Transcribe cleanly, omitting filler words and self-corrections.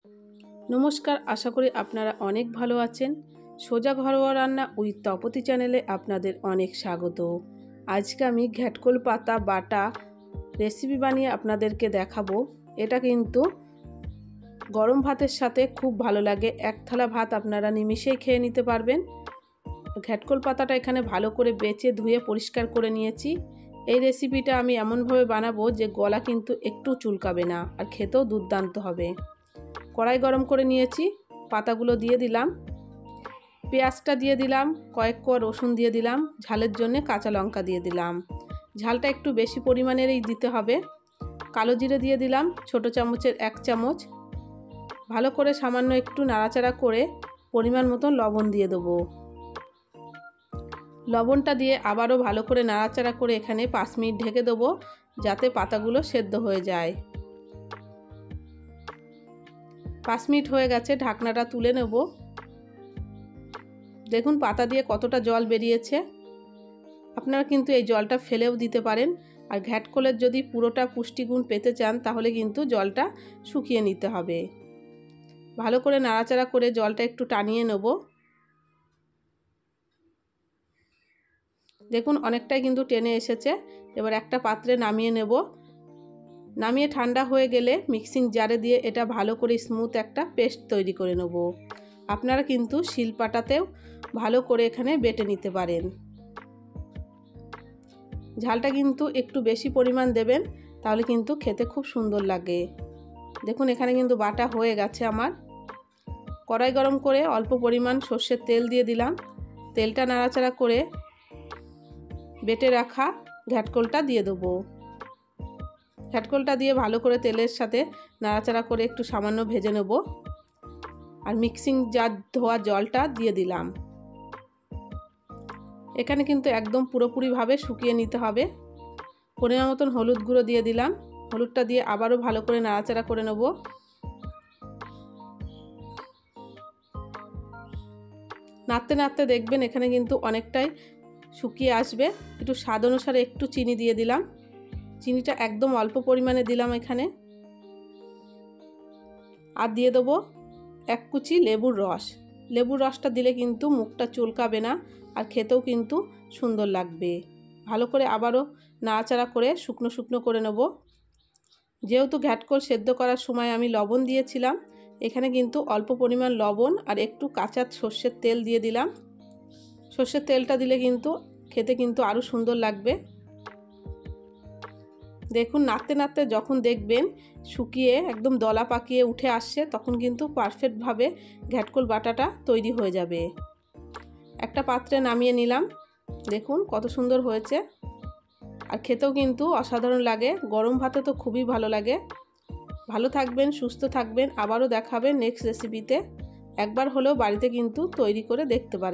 নমস্কার, আশা করি আপনারা অনেক ভালো আছেন। সোজা ঘরোয়া রান্না উইথ তপতি চ্যানেলে আপনাদের অনেক স্বাগত। আজকে আমি ঘ্যাটকোল পাতা বাটা রেসিপি বানিয়ে আপনাদেরকে দেখাবো। এটা কিন্তু গরম ভাতের সাথে খুব ভালো লাগে। এক থালা ভাত আপনারা নিমিষেই খেয়ে নিতে পারবেন। ঘ্যাটকোল পাতাটা এখানে ভালো করে বেছে ধুয়ে পরিষ্কার করে নিয়েছি। এই রেসিপিটা আমি এমনভাবে বানাবো যে গলা কিন্তু একটু চুলকাবে না, আর খেতেও দুর্দান্ত হবে। কড়াই গরম করে নিয়েছি, পাতাগুলো দিয়ে দিলাম, পেঁয়াজটা দিয়ে দিলাম, কয়েক কোয়া রসুন দিয়ে দিলাম, ঝালের জন্য কাঁচা লঙ্কা দিয়ে দিলাম। ঝালটা একটু বেশি পরিমাণেরই দিতে হবে। কালো জিরে দিয়ে দিলাম ছোটো চামচের 1 চামচ। ভালো করে সামান্য একটু নাড়াচাড়া করে পরিমাণ মতন লবণ দিয়ে দেবো। লবণটা দিয়ে আবারও ভালো করে নাড়াচাড়া করে এখানে 5 মিনিট ঢেকে দেবো, যাতে পাতাগুলো সেদ্ধ হয়ে যায়। 5 মিনিট হয়ে গেছে, ঢাকনাটা তুলে নেব। দেখুন পাতা দিয়ে কতটা জল বেরিয়েছে। আপনারা কিন্তু এই জলটা ফেলেও দিতে পারেন। আর ঘ্যাটকোলের যদি পুরোটা পুষ্টিগুণ পেতে চান তাহলে কিন্তু জলটা শুকিয়ে নিতে হবে। ভালো করে নাড়াচাড়া করে জলটা একটু টানিয়ে নেব। দেখুন অনেকটাই কিন্তু টেনে এসেছে। এবার একটা পাত্রে নামিয়ে নেব। নামিয়ে ঠান্ডা হয়ে গেলে মিক্সিং জারে দিয়ে এটা ভালো করে স্মুথ একটা পেস্ট তৈরি করে নেব। আপনারা কিন্তু শিলপাটাতেও ভালো করে এখানে বেটে নিতে পারেন। ঝালটা কিন্তু একটু বেশি পরিমাণ দেবেন, তাহলে কিন্তু খেতে খুব সুন্দর লাগে। দেখুন এখানে কিন্তু বাটা হয়ে গেছে আমার। কড়াই গরম করে অল্প পরিমাণ সর্ষের তেল দিয়ে দিলাম। তেলটা নাড়াচাড়া করে বেটে রাখা ঘ্যাটকোলটা দিয়ে দেবো। ঘ্যাটকোলটা দিয়ে ভালো করে তেলের সাথে নাড়াচাড়া করে একটু সামান্য ভেজে নেব। আর মিক্সিং জার ধোয়া জলটা দিয়ে দিলাম। এখানে কিন্তু একদম পুরোপুরিভাবে শুকিয়ে নিতে হবে। পরিমাণ মতন হলুদ গুঁড়ো দিয়ে দিলাম। হলুদটা দিয়ে আবারও ভালো করে নাড়াচাড়া করে নেব। নাড়তে নাড়তে দেখবেন এখানে কিন্তু অনেকটাই শুকিয়ে আসবে। একটু স্বাদ অনুসারে একটু চিনি দিয়ে দিলাম। চিনিটা একদম অল্প পরিমাণে দিলাম এখানে। আর দিয়ে দেবো 1 কুচি লেবুর রস। লেবুর রসটা দিলে কিন্তু মুখটা চুলকাবে না, আর খেতেও কিন্তু সুন্দর লাগবে। ভালো করে আবারও নাড়াচাড়া করে শুকনো শুকনো করে নেব। যেহেতু ঘ্যাটকোল সেদ্ধ করার সময় আমি লবণ দিয়েছিলাম, এখানে কিন্তু অল্প পরিমাণ লবণ আর একটু কাঁচা সর্ষের তেল দিয়ে দিলাম। সর্ষের তেলটা দিলে কিন্তু খেতে কিন্তু আরও সুন্দর লাগবে। দেখুন নাড়তে নাড়তে যখন দেখবেন শুকিয়ে একদম দলা পাকিয়ে উঠে আসছে, তখন কিন্তু পারফেক্টভাবে ঘ্যাটকোল বাটাটা তৈরি হয়ে যাবে। একটা পাত্রে নামিয়ে নিলাম। দেখুন কত সুন্দর হয়েছে, আর খেতেও কিন্তু অসাধারণ লাগে। গরম ভাতে তো খুবই ভালো লাগে। ভালো থাকবেন, সুস্থ থাকবেন। আবারও দেখাবেন নেক্সট রেসিপিতে। একবার হলেও বাড়িতে কিন্তু তৈরি করে দেখতে পারেন।